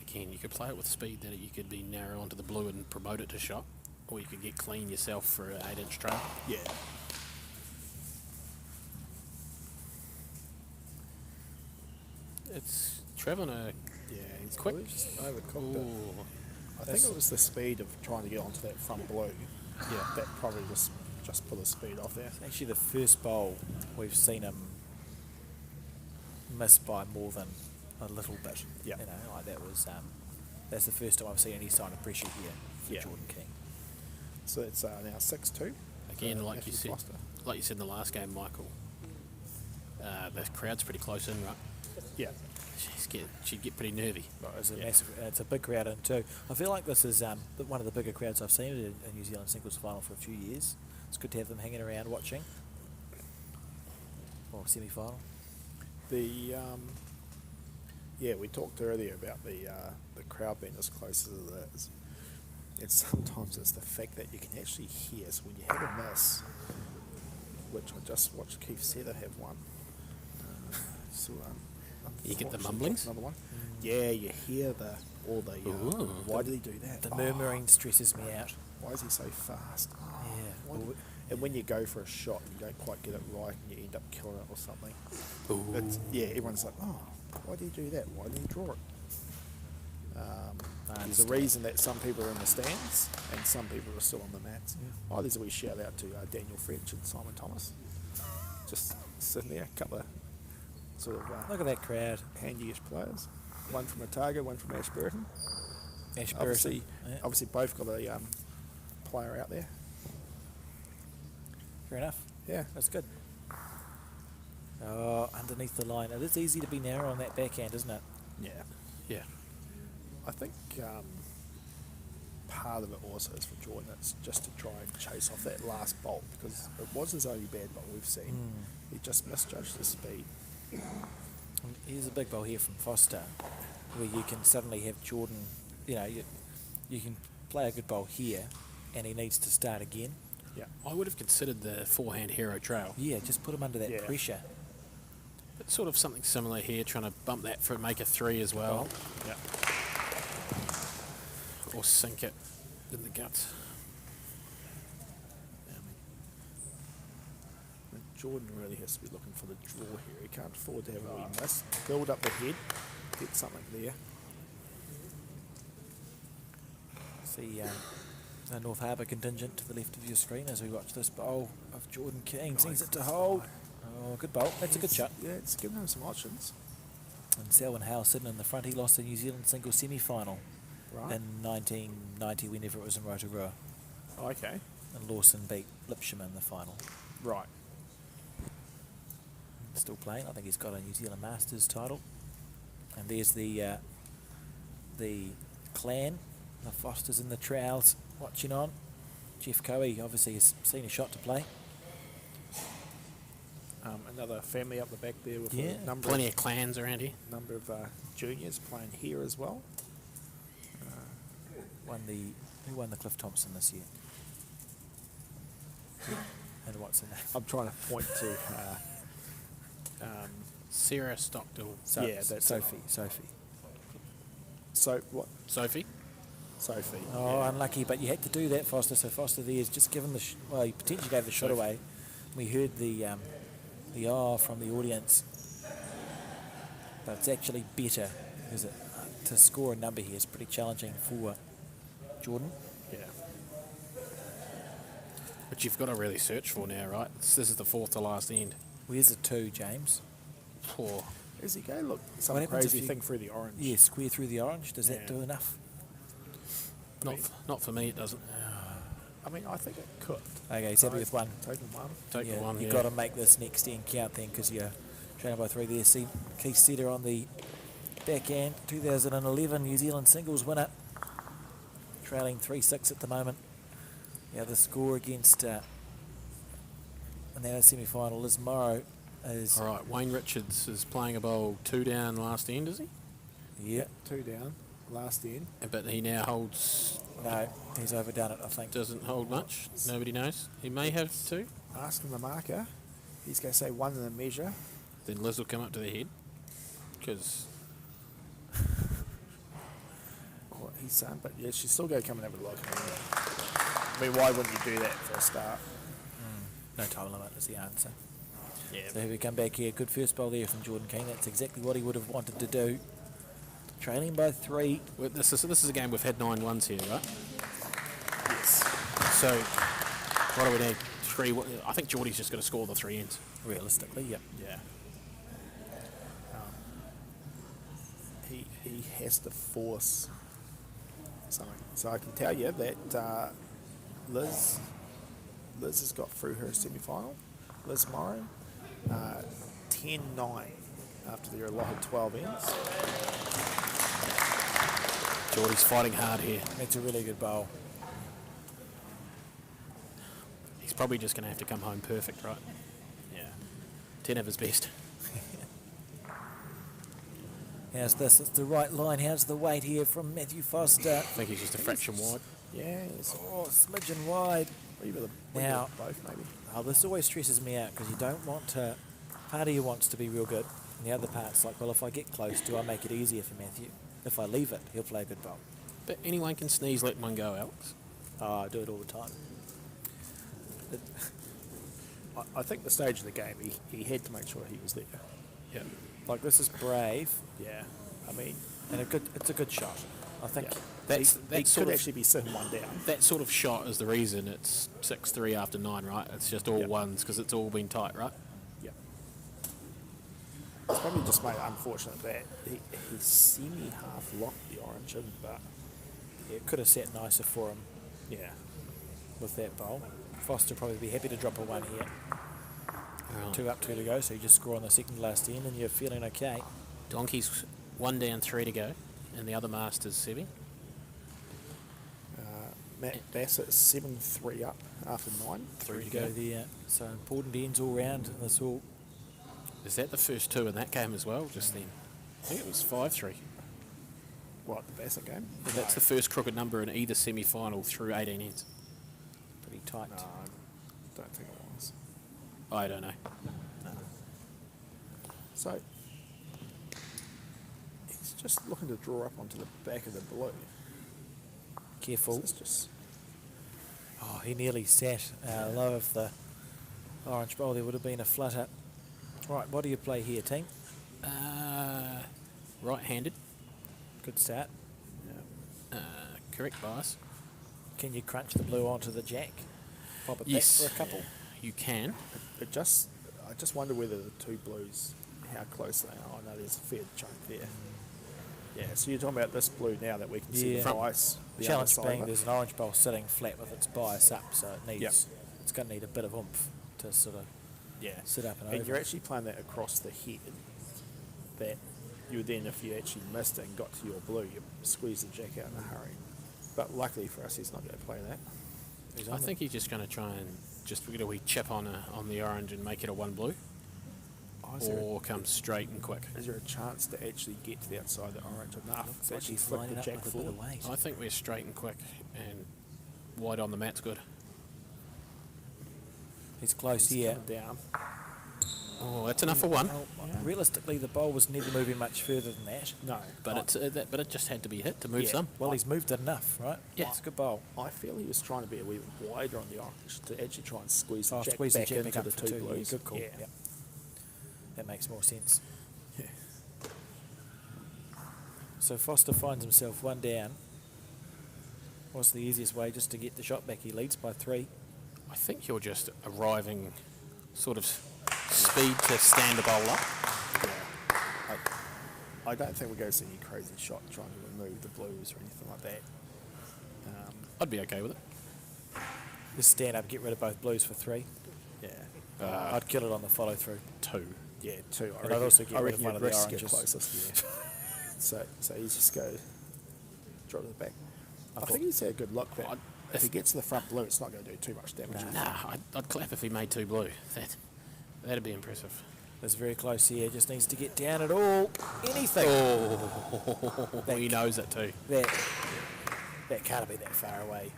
Again, you could play it with speed that you could be narrow onto the blue and promote it to shot, or you could get clean yourself for an 8-inch trail. Yeah. It's travelling a Yeah, he's Quick. probably just overcooked it. Ooh. I think it was the speed of trying to get onto that front blue. Yeah. That probably just put his speed off there. It's actually the first bowl we've seen him miss by more than a little bit. Yeah. You know, like that was. That's the first time I've seen any sign of pressure here for Yeah. Jordan King. So it's now 6-2. Again, for like Matthew you said, Foster. like you said in the last game, Michael. The crowd's pretty close in, right? Yeah. She'd get pretty nervy. It's a massive. It's a big crowd in too. I feel like this is one of the bigger crowds I've seen in a New Zealand singles final for a few years. It's good to have them hanging around watching. Or semi-final. Yeah, we talked earlier about the crowd being as close as it is. And sometimes it's the fact that you can actually hear. So when you have a miss, which I just watched Keith Sether have one. You get the unfortunately, mumblings? Another one. Yeah, you hear all the. Ooh. Why did he do that? The murmuring stresses me out. Why is he so fast? Yeah. Why Well, and when you go for a shot and you don't quite get it right and you end up killing it or something, Ooh. everyone's like, oh, why did he do that? Why did he draw it? there's a reason that some people are in the stands and some people are still on the mats. Oh, there's a wee shout out to Daniel French and Simon Thomas. Just sitting there, a couple of sort of Look at that crowd. handy-ish players. One from Otago, one from Ashburton. Ashburton. Obviously both got a player out there. Fair enough. Yeah. That's good. Oh, underneath the line. It is easy to be narrow on that backhand, isn't it? Yeah. Yeah. I think part of it also is for Jordan. It's just to try and chase off that last bolt because it was his only bad bolt we've seen. He just misjudged the speed. And here's a big ball here from Foster, where you can suddenly have Jordan. You can play a good bowl here, and he needs to start again. Yeah. I would have considered the forehand hero trail. Yeah, just put him under that pressure. It's sort of something similar here, trying to bump that for make a 3 as well. Yeah. Or sink it in the guts. Jordan really has to be looking for the draw here. He can't afford to have a wee miss. Build up the head, get something there. See the North Harbour contingent to the left of your screen as we watch this bowl of Jordan King. Sends it to hold. Oh, good bowl. That's a good shot. Yeah, it's giving him some options. And Selwyn Howe sitting in the front. He lost the New Zealand singles semi-final Right. in 1990 whenever it was in Rotorua. Okay. And Lawson beat Lipsham in the final. Right. Still playing. I think he's got a New Zealand Masters title. And there's the clan, the Fosters and the Trowels watching on. Jeff Coey obviously has seen a shot to play. Another family up the back there with Yeah. a number Plenty of clans around here. of juniors playing here as well. Who won the Cliff Thompson this year? And what's her name? I'm trying to point to Sarah Stockdale. yeah, that's Sophie. so what? Sophie? Sophie. Oh, yeah. unlucky, but you had to do that, Foster. So Foster there's just given the he potentially gave the shot away. We heard the from the audience, but it's actually better because to score a number here is pretty challenging for Jordan. Yeah. Which you've got to really search for now, right? This is the 4th to last end. Where's the 2, James? Poor. As he go, look, some What happens crazy if you- thing through the orange. Yeah, square through the orange. Does that Yeah. do enough? Not for me, it doesn't. I mean, I think it could. Okay, he's happy with one. Taking one. Take the one, You've yeah. got to make this next end count then because you're trailing by 3 there. See Keith Setter on the backhand, 2011 New Zealand singles winner, trailing 3-6 at the moment. Yeah, the score against in the semi-final, Liz Morrow is All right, Wayne Richards is playing a bowl 2 down last end, is he? yeah. 2 down, last end. But he now holds, No, he's overdone it. I think. doesn't hold much. Nobody knows. He may have 2. Asking the marker. He's going to say 1 in the measure. Then Liz will come up to the head. Because What he's saying, but yeah, she's still going to come and have a look. I mean, why wouldn't you do that for a start? No time limit is the answer. yeah, So here we come back here. Good first bowl there from Jordan King. That's exactly what he would have wanted to do. Trailing by 3. well, this is a game we've had 9-1s here, right? Yes. So what do we need? 3. I think Geordie's just going to score the 3 ends. Realistically, yep. Yeah. He has to force something. So I can tell you that Liz has got through her semi-final. Liz Morrow, 10-9 after their allotted 12 ends. Geordie's fighting hard here. That's a really good bowl. He's probably just going to have to come home perfect, right? Yeah. 10 of his best. How's this? It's the right line. How's the weight here from Matthew Foster? I think he's just a fraction wide. Yeah. It's Oh, smidgen wide. Now- both maybe. Oh, this always stresses me out because you don't want to... Part of you wants to be real good. And the other part's like, well, if I get close, do I make it easier for Matthew? If I leave it, he'll play a good bowl. But anyone can sneeze, let one go, Alex. Oh, I do it all the time. I think the stage of the game, he had to make sure he was there. Yeah. Like, this is brave, Yeah. I mean, and it's a good shot. I think That's He sort could of actually be sitting one down. that sort of shot is the reason it's 6-3 after 9, right? It's just all Yep. ones because it's all been tight, right? Yeah. It's probably just made it unfortunate that he semi-half locked the orange in, but it could have sat nicer for him yeah. with that bowl. Foster probably be happy to drop a 1 here. Right. 2 up, 2 to go, so you just score on the second last end and you're feeling okay. Donkey's 1 down, 3 to go, and the other Master's 7. Matt Bassett's 7-3 up after 9. 3 to go there. So important ends all round. That's all. Is that the first 2 in that game as well, just then? I think it was 5-3. What, the Bassett game? That's the first crooked number in either semi-final through 18 ends. Pretty tight. No, I don't think it was. I don't know. So, he's just looking to draw up onto the back of the blue. Careful. It's just... Oh, he nearly sat low of the orange bowl. There would have been a flutter. Right, what do you play here, team? Right-handed. Good start. Correct bias. Can you crunch the blue onto the jack? Pop it Yes. back for a couple. You can. I just wonder whether the two blues, how close they are. I know there's a fair chunk there. Yeah, so you're talking about this blue now that we can see the Yeah. bias. The Challenge other side being of it. there's an orange bowl sitting flat with its bias up, so it needs, Yep. it's going to need a bit of oomph to sort of Yeah. sit up and And over. you're actually playing that across the head. That you would then, if you actually missed it and got to your blue, you squeeze the jack out in a hurry. But luckily for us, he's not going to play that. He's I on think he's just going to try and just get a wee chip on the orange and make it a 1 blue, Oh, is, there or come straight and quick. is there a chance to actually get to the outside of the orange enough Looks to like actually he's flip lining the up jack with a bit forward? of weight. I think we're straight and quick, and wide on the mat's good. He's close He's here. coming down. Oh, that's enough for 1. Well, realistically, the bowl was never moving much further than that. No, But but it just had to be hit to move Yeah. some. Well, he's moved it enough, right? Yeah. It's a good bowl. I feel he was trying to be a wee bit wider on the orange to actually try and squeeze the Oh, jack squeeze back the jack into back the up for two 2. Yeah, blues. good call. Yeah. Yep. That makes more sense. Yeah. So Foster finds himself 1 down. What's the easiest way just to get the shot back? He leads by 3. I think you're just arriving sort of speed to stand the bowl up. I don't think we're going to see any crazy shot trying to remove the blues or anything like that. I'd be okay with it. Just stand up, get rid of both blues for 3. Yeah. I'd kill it on the follow through. 2. Yeah, 2. And I'd also get I rid of reckon one of you'd the risk it oranges. closest. Yeah. so you just go drop to the back. I thought- think he's had a good look there. I'd- If he gets to the front blue, it's not going to do too much damage. Nah, I'd clap if he made 2 blue. That'd be impressive. That's very close here. Just needs to get down at all. Anything. Oh, he knows it too. That can't be that far away.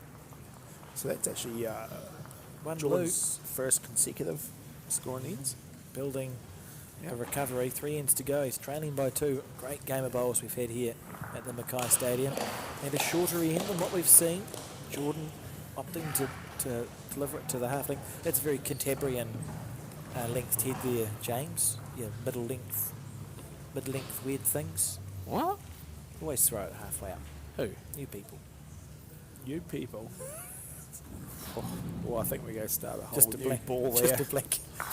So that's actually 1 blue. Jordan's first consecutive scoring ends. Building Yep. a recovery. 3 ends to go. He's trailing by 2. Great game of bowls we've had here at the Mackay Stadium. And a shorter end than what we've seen. Jordan opting to deliver it to the half length. That's very Cantabrian length head there, James. Yeah, mid-length weird things. What? Always throw it halfway up. Who? You people. You people. Well, I think we're going to start a whole Just a new blank ball there.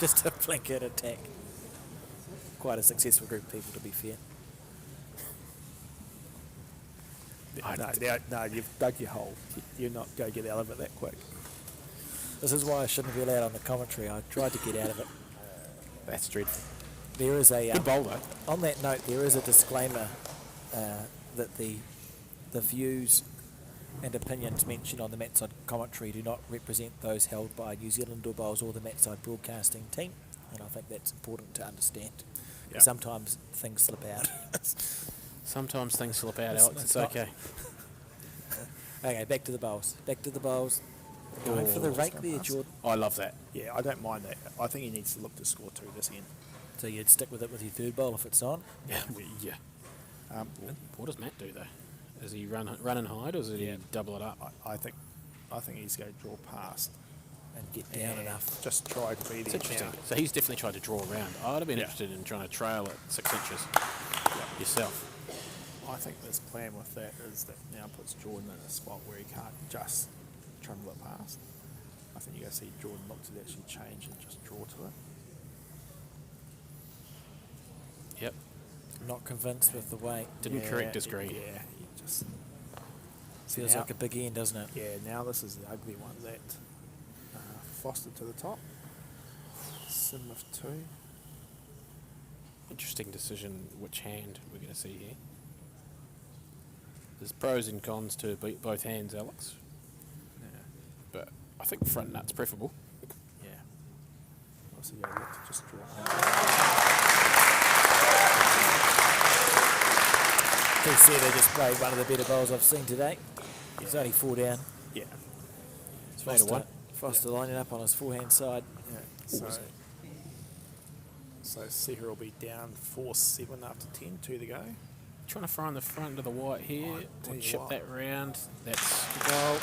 just a blanket attack. Quite a successful group of people, to be fair. No, you've dug your hole. You're not going to get out of it that quick. This is why I shouldn't be allowed on the commentary. I tried to get out of it. That's dreadful. There is a Good bowl though. on that note. There is a disclaimer that the views and opinions mentioned on the Matside commentary do not represent those held by New Zealand Door Bowls or the Matside broadcasting team, and I think that's important to understand. Yeah. Sometimes things slip out. Sometimes things slip out, It's- Alex. it's It's not- okay. Okay, back to the bowls. Going for the Just rake go there, past. Jordan. I love that. Yeah, I don't mind that. I think he needs to look to score 2 this end. So you'd stick with it with your 3rd bowl if it's on. Yeah. Yeah. What does Matt do though? Does he run and hide, or does he double it up? I think he's going to draw past And get down and enough. Just try to be It's there interesting. now. So he's definitely tried to draw around. I'd have been Yeah. interested in trying to trail at 6 inches yourself. I think this plan with that is that now puts Jordan in a spot where he can't just trundle it past. I think you're going to see Jordan look to actually change and just draw to it. Yep. Not convinced with the weight. Didn't correct his green. Yeah, he just Feels now- like a big end, doesn't it? Yeah, now this is the ugly one that Foster to the top. Sim of 2. Interesting decision which hand we're going to see here. There's pros and cons to both hands, Alex. Yeah. But I think front nut's preferable. Yeah. Also, you look to just draw. He said they just played one of the better bowls I've seen today. It's only 4 down. Yeah. Made a one. Foster lining up on his forehand side. Yeah. So Seher will be down 4-7 after 10, 2 to go. Trying to throw in the front of the white here. tell Or you chip what. that round. That's Well,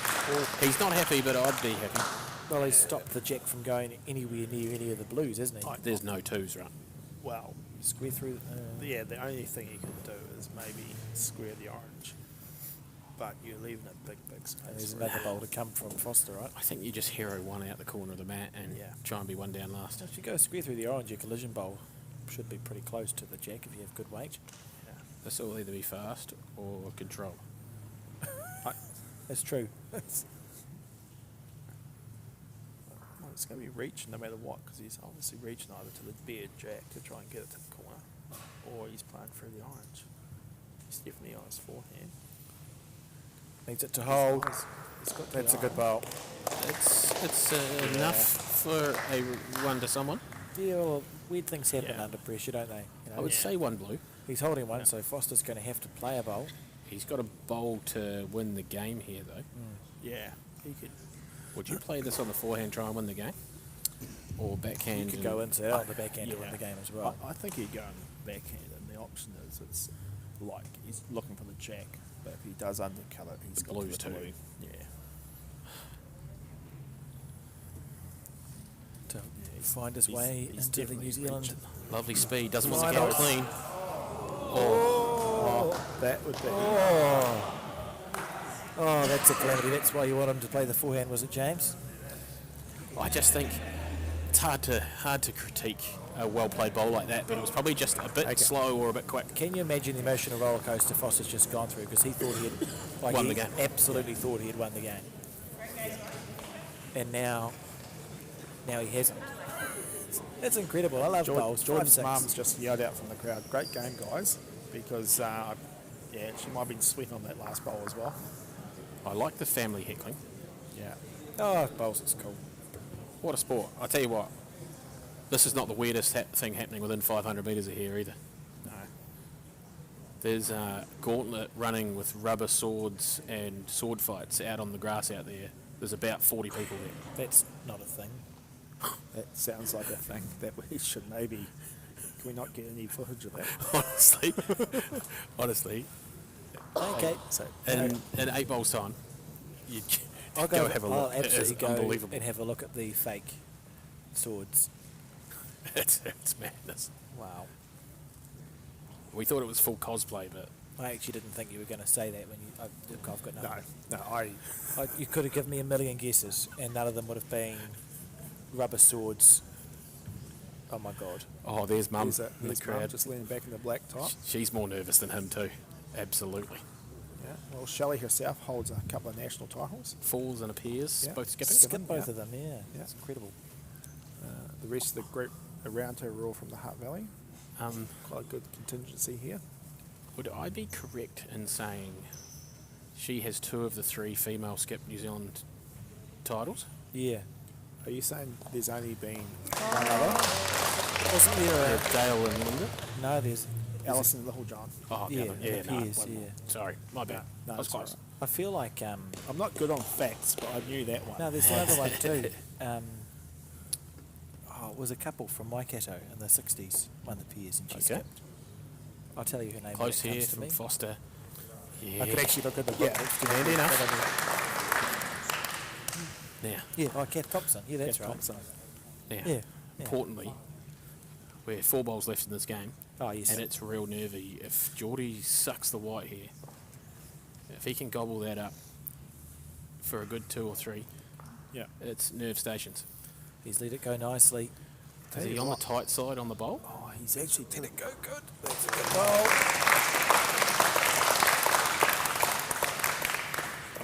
he's not happy, but I'd be happy. well, he's stopped the jack from going anywhere near any of the blues, hasn't he? There's no twos, right? Well, Square through. yeah, the only thing you can do is maybe square the orange. But you're leaving a big space. And there's for it. another bowl to come from Foster, right? I think you just hero one out the corner of the mat and Yeah. try and be one down last. If you go square through the orange, your collision bowl should be pretty close to the jack if you have good weight. Yeah. This will either be fast or control. That's true. Well, it's going to be reach no matter what, because he's obviously reaching either to the bare jack to try and get it to the corner, or he's playing through the orange. He's definitely on his forehand. Needs it to hold. He's got That's the a good iron. bowl. It's enough for a one to someone. Yeah, well, weird things happen Yeah. under pressure, don't they? You know, I would say one blue. he's holding one, so Foster's going to have to play a bowl. He's got a bowl to win the game here, though. Yeah, he could. Would you play this on the forehand, try and win the game? Or backhand? You could and- go into it on the backhand to win Yeah. the game as well. I think he'd go on the backhand, and the option is it's like he's looking for the jack, but if he does undercut it, he's The got blues the too. blue. Yeah. To find his way he's into the definitely New Zealand. reaching. Lovely speed. Doesn't want the Finals. game clean. Oh, that would be. Oh, that's a calamity. That's why you want him to play the forehand, was it, James? I just think it's hard to critique a well-played bowl like that, but it was probably just a bit slow or a bit quick. Can you imagine the emotional roller coaster Foster's just gone through? Because he thought he had Won he the game. Absolutely thought he had won the game, and now he hasn't. That's incredible. I love bowls. Jordan's 5-6. mum's just yelled out from the crowd, "Great game, guys!" Because she might have been sweating on that last bowl as well. I like the family heckling. Yeah. Oh, bowls is cool. What a sport. I tell you what, this is not the weirdest thing happening within 500 metres of here either. No. There's a gauntlet running with rubber swords and sword fights out on the grass out there. There's about 40 people there. That's not a thing. That sounds like a thing that we should maybe. Can we not get any footage of that? Honestly. Okay. So In 8 bowls time, you I'll go go. have a I'll look. It is absolutely go unbelievable. and have a look at the fake swords. It's madness. Wow. We thought it was full cosplay, but I actually didn't think you were going to say that when you. I've got nothing. no, You could have given me a million guesses, and none of them would have been rubber swords. Oh my God! oh, there's Mum There's in the his mum crowd. just leaning back in the black top. She's more nervous than him too. Absolutely. Yeah. Well, Shelley herself holds a couple of national titles. Falls and appears, Yeah. both skipping. Skip both yeah. of them. Yeah, Yeah. it's incredible. The rest of the group around her are all from the Hutt Valley. Um, Quite a good contingency here. would I be correct in saying she has 2 of the 3 female skip New Zealand titles? Yeah. Are you saying there's only been one other? Wasn't there Dale and Linda. no, there's. Alison Littlejohn. Oh, the Yeah, other. it Yeah, no, appears, one more. yeah. Sorry, my bad. No, I was it's all close. right. I feel like I'm not good on facts, but I knew that one. no, there's another one too. It was a couple from Waikato in the 60s won the Piers and she Okay. skipped. I'll tell you her name. Close when it here comes to from me. Foster. Yeah. I could actually look at the book. Yeah, next to me. handy enough. Now, Yeah, Kath Thompson. Yeah, that's Kath right. Thompson. now, Yeah. importantly, we're 4 bowls left in this game. Oh, yes. And it's real nervy. If Geordie sucks the white here, if he can gobble that up for a good 2 or 3, Yeah. it's nerve stations. He's let it go nicely. Is he on the tight side on the bowl? Oh, he's actually let it go good. That's a good bowl.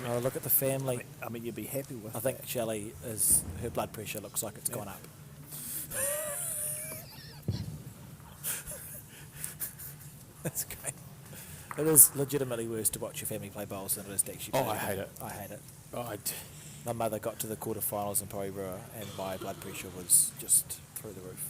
Oh, look at the family. I mean, you'd be happy with I think Shelley is, her blood pressure looks like it's gone up. That's great. It is legitimately worse to watch your family play bowls than it is to actually play. Oh, I hate it. I hate it. Oh, My mother got to the quarterfinals in Porirua and my blood pressure was just through the roof.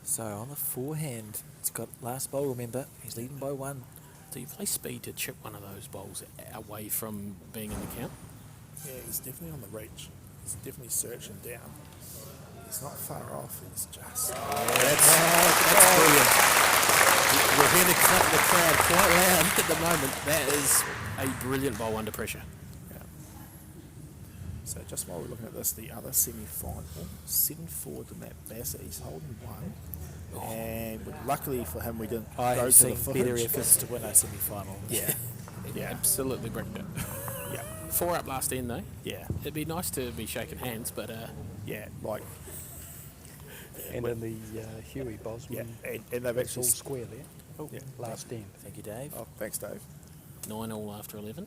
So on the forehand, it's got last bowl, remember? He's leading by 1. do you play speed to chip one of those bowls away from being in the count? Yeah, he's definitely on the reach. He's definitely searching down. He's not far off. He's just... That's brilliant. We're hearing the crowd quite loud at the moment. That is a brilliant bowl under pressure. Yeah. So just while we're looking at this, the other semi-final, 7-4 to Matt Bassett. He's holding 1. And luckily for him, we didn't I go have to the seen better footage. efforts to win a semi-final. Yeah. Yeah. Absolutely bricked it. Yeah. 4 up last end though. Yeah. It'd be nice to be shaking hands, but Yeah. Like, And in the Huey Bosman, yeah. And they've it's all actually... square there. Oh, Yeah. Last end. Thank you, Dave. Oh, thanks, Dave. 9 all after 11.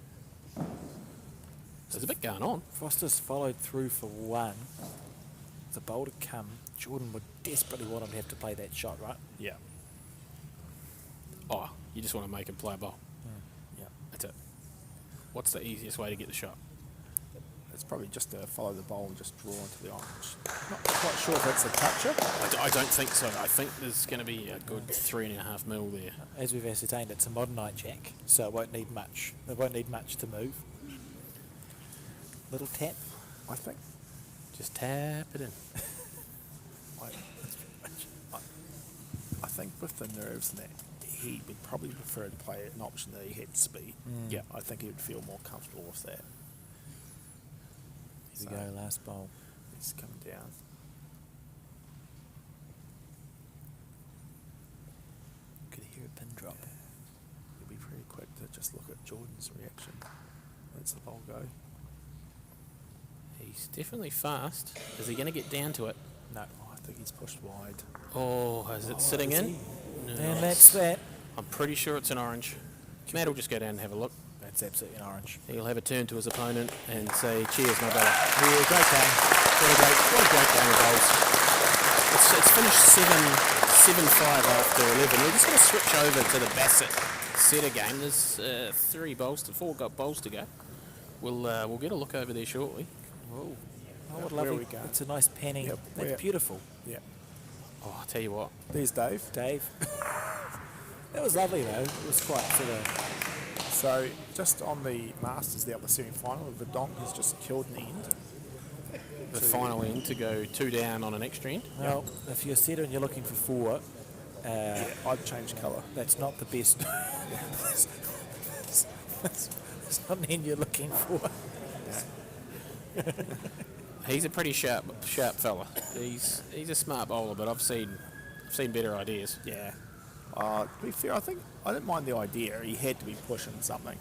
There's a bit going on. Foster's followed through for 1. The bowl to come. Jordan would desperately want him to have to play that shot, right? Yeah. Oh, you just want to make him play a bowl. Yeah. That's it. What's the easiest way to get the shot? It's probably just to follow the bowl and just draw into the orange. Not quite sure if that's a toucher. I don't think so. I think there's going to be a good 3.5 mil there. As we've ascertained, it's a modern night jack, so it won't need much. It won't need much to move. Little tap. I think. Just tap it in. I think with the nerves and that, he would probably prefer to play an option that he had speed. Yeah, I think he would feel more comfortable with that. Here we go, last bowl. He's coming down. Could hear a pin drop. He'll be pretty quick to just look at Jordan's reaction. Lets the ball go. He's definitely fast. Is he going to get down to it? No. Oh, I think he's pushed wide. Oh, is it sitting is in? he? No. And that's that. I'm pretty sure it's an orange. Matt will just go down and have a look. That's absolutely an orange. He'll have a turn to his opponent and say, cheers, my brother. Yeah, great game. What a great game of bowls. It's finished 7-5 after 11. We're just going to switch over to the Bassett setter game. There's 4 bowls to go. We'll get a look over there shortly. Whoa. Oh, what Where lovely. we go? It's a nice panning. Yep, That's yeah. beautiful. Yeah. Oh, I'll tell you what. There's Dave. Dave. That was lovely, though. It was quite sort of... So, just on the Masters, the other semi-final, Verdonk has just killed an end. The final end to go 2 down on an extra end. Well, if you're a setter and you're looking for 4, I'd change colour. that's not the best. It's not an end you're looking for. He's a pretty sharp fella. He's a smart bowler, but I've seen better ideas. Yeah. To be fair, I think I didn't mind the idea. He had to be pushing something.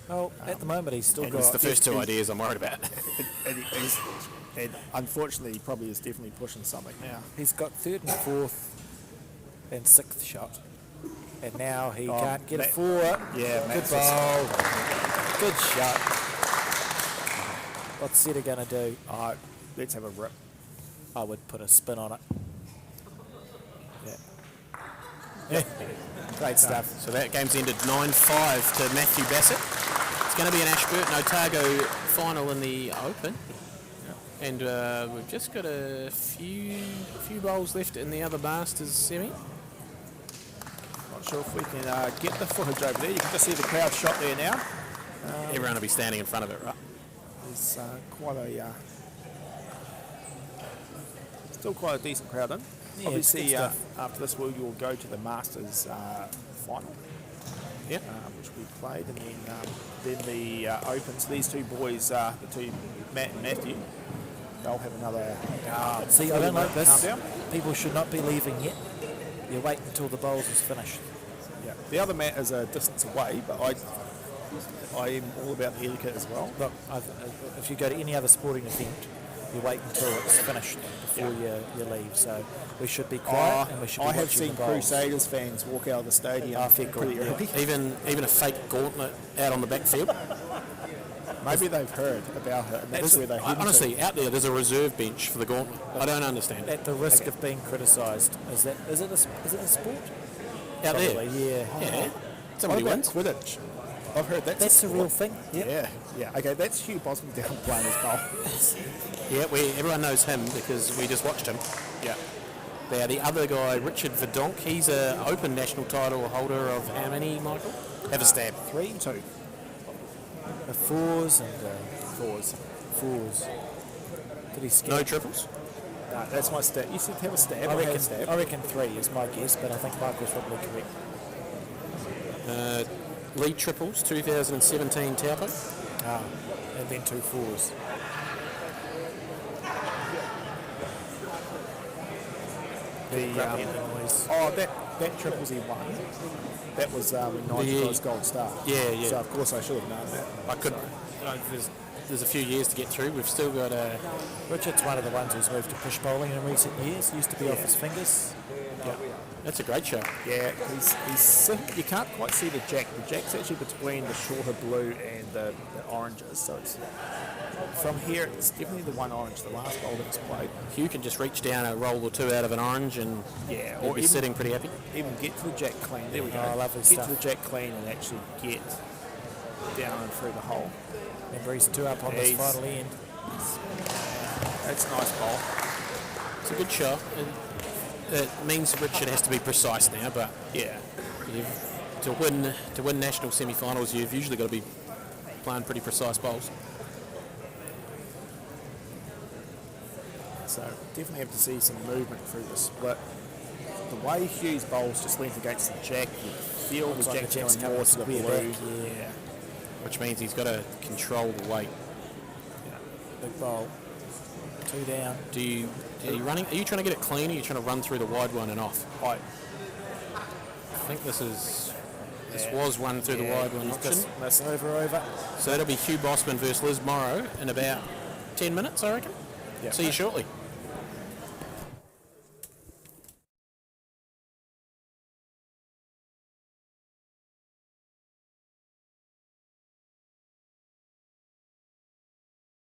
Well, at the moment he's still and got... It's the first 2 ideas I'm worried about. And unfortunately, he probably is definitely pushing something now. He's got 3rd and 4th and 6th shot. And now he can't get a 4. Yeah, Good Matt's bowl. Good shot. What's Setter going to do? Let's have a rip. I would put a spin on it. Yeah. Great stuff. So that game's ended 9-5 to Matthew Bassett. It's going to be an Ashburton Otago final in the Open. And we've just got a few bowls left in the other Masters semi. Not sure if we can get the footage over there. You can just see the crowd shot there now. Everyone will be standing in front of it, right? There's quite a... still quite a decent crowd in. Yeah, Obviously, it's good stuff. after this, we will go to the Masters final, Yep. which we played, and then the Open. So these 2 boys, the 2, Matt and Matthew, they'll have another. See, I don't like this. Calm down. People should not be leaving yet. You wait until the bowls is finished. Yeah. The other mat is a distance away, but I am all about the etiquette as well. Look, if you go to any other sporting event, you wait until it's finished before you leave. So we should be quiet and we should be I have watching seen the bowls. Crusaders fans walk out of the stadium fair pretty good, yeah. early. Even a fake gauntlet out on the backfield. Maybe they've heard about it, and that's where they head Honestly, out there, there's a reserve bench for the gauntlet. I don't understand it. At the risk of being criticised, is it a sport? Out there, Probably, yeah. yeah. Somebody What wins. about Quidditch? I've heard That's a real thing. Yeah, yeah. Okay, that's Hugh Bosman down playing his bowl. Yeah, everyone knows him because we just watched him. Yeah. Now, the other guy, Richard Verdonk, he's an open national title holder of how many, Michael? Have a stab. 3, 2. The fours and Fours. fours. Did he skip? No triples? No, that's my stab. You said have a stab. I I had a reckon, stab. I reckon 3 is my guess, but I think Michael's probably correct. Lead triples, 2017 Taupo. And then 2 fours. The, oh, that triples he won. That was when Nigel got his gold star. Yeah, yeah. So of course I should have known that. I could. There's a few years to get through. We've still got Richard's one of the ones who's moved to push bowling in recent years. Used to be off his fingers. Yeah. That's a great show. Yeah, he's you can't quite see the jack. The jack's actually between the shorter blue and the oranges. So it's from here. It's definitely the one orange. The last bowl that was played. Hugh can just reach down a roll or two out of an orange and Yeah, he'll or be even, sitting pretty happy. even get to the jack clean. There we go. Oh, lovely get stuff. to the jack clean and actually get down and through the hole. Remember, he's 2 up on this He's- final end. That's a nice bowl. It's a good shot. It means Richard has to be precise now, but Yeah. to win national semi-finals, you've usually got to be playing pretty precise bowls. So definitely have to see some movement through the split. The way Hughes bowls just leans against the jack, you feel the Looks like jack's the jack's going more to the coming blue. square back, yeah. Which means he's got to control the weight. Big bowl. 2 down. Are you trying to get it clean, or are you trying to run through the wide one and off? I I think this was run through the wide one he's option. just missing. Over. So that'll be Hugh Bossman versus Liz Morrow in about 10 minutes, I reckon. Yeah. See you shortly.